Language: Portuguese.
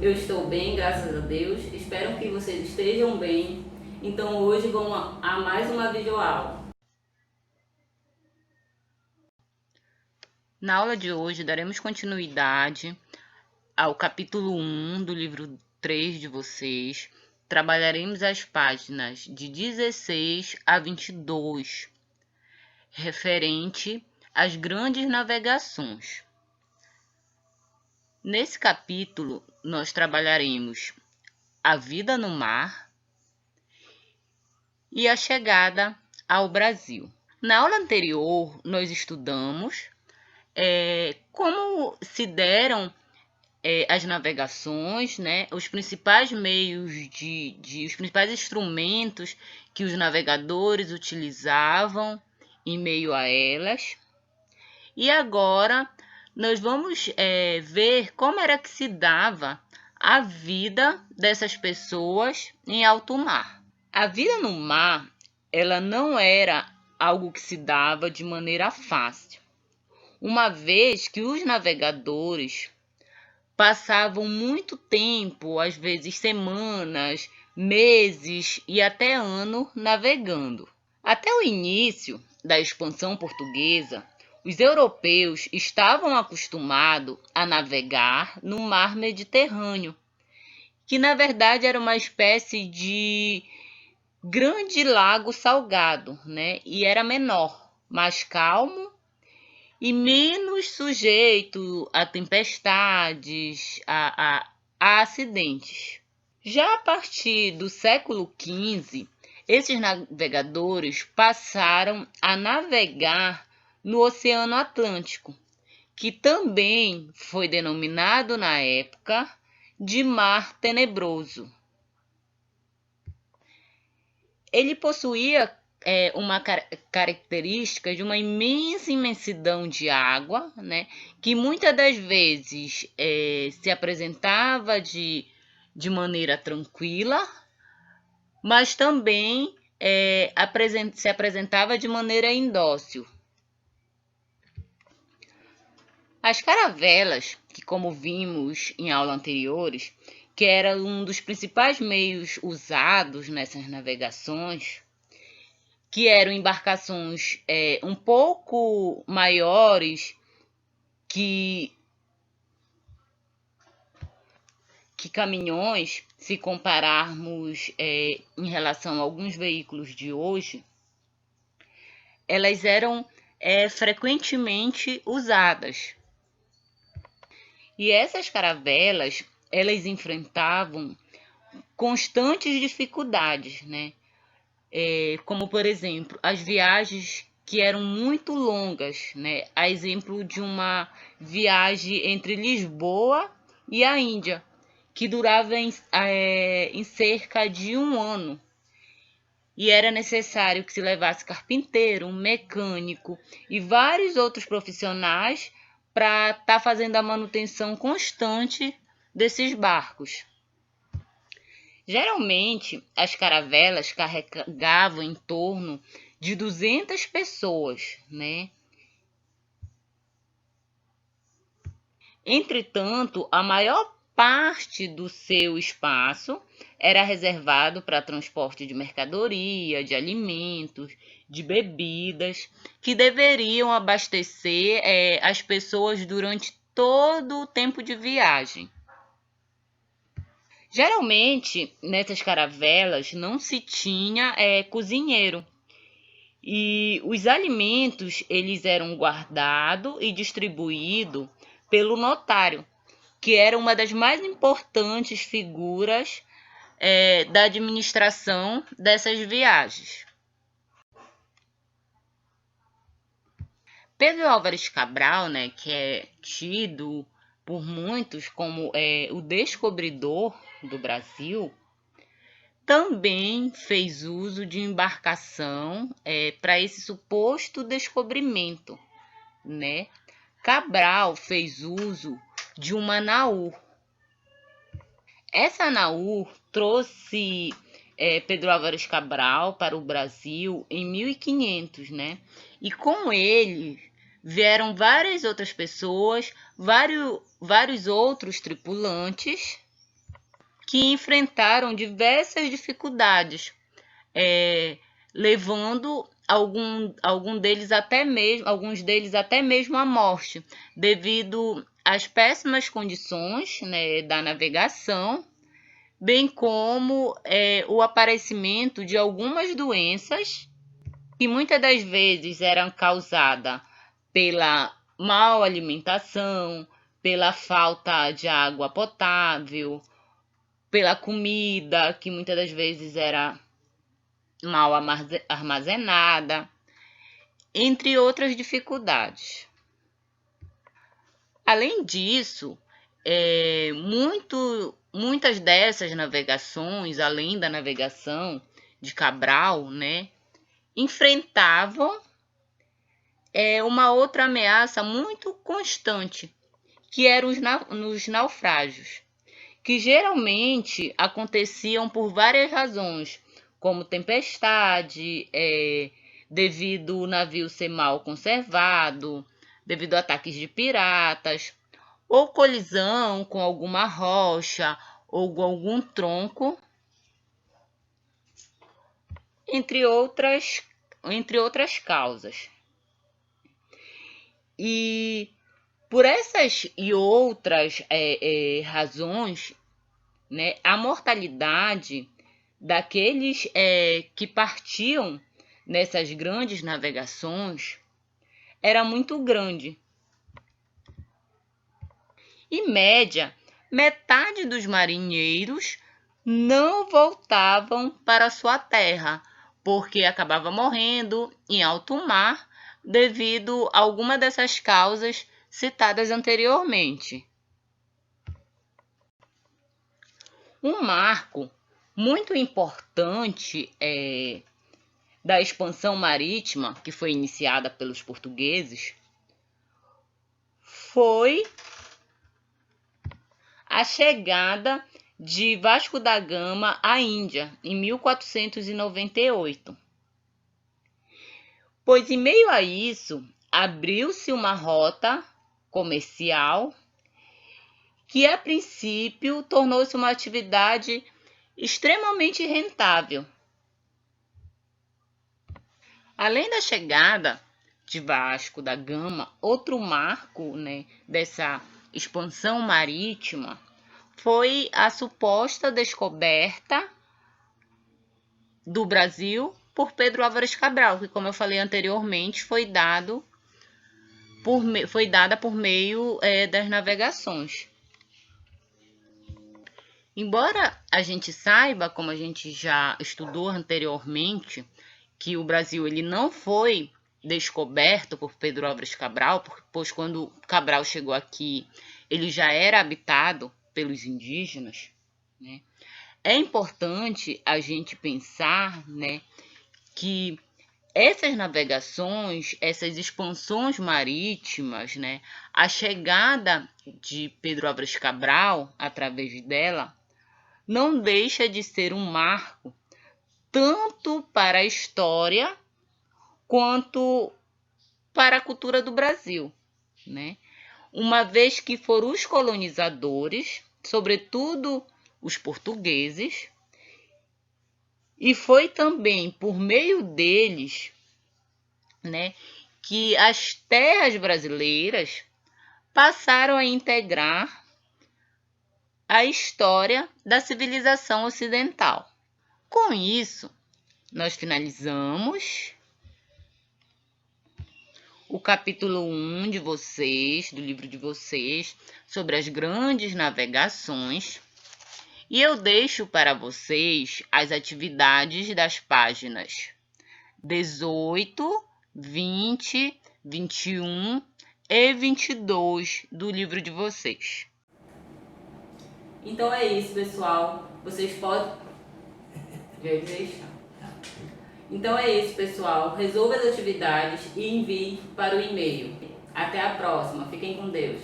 Eu estou bem, graças a Deus. Espero que vocês estejam bem. Então hoje vamos a mais uma videoaula. Na aula de hoje daremos continuidade ao capítulo 1 do livro 3 de vocês. Trabalharemos as páginas de 16 a 22, referente às grandes navegações. Nesse capítulo, nós trabalharemos a vida no mar e a chegada ao Brasil. Na aula anterior, nós estudamos como se deram as navegações, né? Os principais meios os principais instrumentos que os navegadores utilizavam em meio a elas. E agora nós vamos ver como era que se dava a vida dessas pessoas em alto mar. A vida no mar, ela não era algo que se dava de maneira fácil, uma vez que os navegadores passavam muito tempo, às vezes semanas, meses e até ano navegando. Até o início da expansão portuguesa, os europeus estavam acostumados a navegar no mar Mediterrâneo, que na verdade era uma espécie de grande lago salgado, né? E era menor, mais calmo e menos sujeito a tempestades, a acidentes. Já a partir do século XV, esses navegadores passaram a navegar no Oceano Atlântico, que também foi denominado na época de Mar Tenebroso. Ele possuía uma característica de uma imensa imensidão de água, né, que muitas das vezes se apresentava de maneira tranquila, mas também se apresentava de maneira indócil. As caravelas, que como vimos em aulas anteriores, que era um dos principais meios usados nessas navegações, que eram embarcações um pouco maiores que caminhões, se compararmos em relação a alguns veículos de hoje, elas eram frequentemente usadas. E essas caravelas, elas enfrentavam constantes dificuldades, né? Como, por exemplo, as viagens que eram muito longas, né? A exemplo de uma viagem entre Lisboa e a Índia, que durava em cerca de um ano. E era necessário que se levasse carpinteiro, um mecânico e vários outros profissionais para estar fazendo a manutenção constante desses barcos. Geralmente, as caravelas carregavam em torno de 200 pessoas, né? Entretanto, a maior parte do seu espaço era reservado para transporte de mercadoria, de alimentos, de bebidas, que deveriam abastecer as pessoas durante todo o tempo de viagem. Geralmente, nessas caravelas, não se tinha cozinheiro. E os alimentos, eles eram guardados e distribuídos pelo notário, que era uma das mais importantes figuras da administração dessas viagens. Pedro Álvares Cabral, né, que é tido por muitos como o descobridor do Brasil, também fez uso de embarcação para esse suposto descobrimento, né? Cabral fez uso de uma naú. Essa naú trouxe Pedro Álvares Cabral para o Brasil em 1500, né? E com ele vieram várias outras pessoas, vários outros tripulantes, que enfrentaram diversas dificuldades, levando alguns deles até mesmo à morte, devido às péssimas condições, né, da navegação, bem como o aparecimento de algumas doenças que muitas das vezes eram causadas pela mal alimentação, pela falta de água potável, pela comida que muitas das vezes era mal armazenada, entre outras dificuldades. Além disso, muitas dessas navegações, além da navegação de Cabral, né, enfrentavam uma outra ameaça muito constante, que eram os naufrágios, que geralmente aconteciam por várias razões, como tempestade, devido ao navio ser mal conservado, devido a ataques de piratas, ou colisão com alguma rocha ou algum tronco, entre outras causas. E por essas e outras razões, né, a mortalidade daqueles que partiam nessas grandes navegações era muito grande. Em média, metade dos marinheiros não voltavam para sua terra, porque acabava morrendo em alto mar devido a alguma dessas causas citadas anteriormente. Um marco muito importante da expansão marítima, que foi iniciada pelos portugueses, foi a chegada de Vasco da Gama à Índia, em 1498. Pois, em meio a isso, abriu-se uma rota comercial que, a princípio, tornou-se uma atividade extremamente rentável. Além da chegada de Vasco da Gama, outro marco, né, dessa expansão marítima foi a suposta descoberta do Brasil por Pedro Álvares Cabral, que, como eu falei anteriormente, foi dada por meio das navegações. Embora a gente saiba, como a gente já estudou anteriormente, que o Brasil ele não foi descoberto por Pedro Álvares Cabral, pois quando Cabral chegou aqui, ele já era habitado pelos indígenas, né? É importante a gente pensar, né, que essas navegações, essas expansões marítimas, né, a chegada de Pedro Álvares Cabral, através dela, não deixa de ser um marco tanto para a história quanto para a cultura do Brasil, né? Uma vez que foram os colonizadores, sobretudo os portugueses, e foi também por meio deles, né, que as terras brasileiras passaram a integrar a história da civilização ocidental. Com isso, nós finalizamos o capítulo 1 de vocês, do livro de vocês, sobre as grandes navegações. E eu deixo para vocês as atividades das páginas 18, 20, 21 e 22 do livro de vocês. Então é isso, pessoal. Vocês podem... Então é isso, pessoal. Resolva as atividades e envie para o e-mail. Até a próxima. Fiquem com Deus.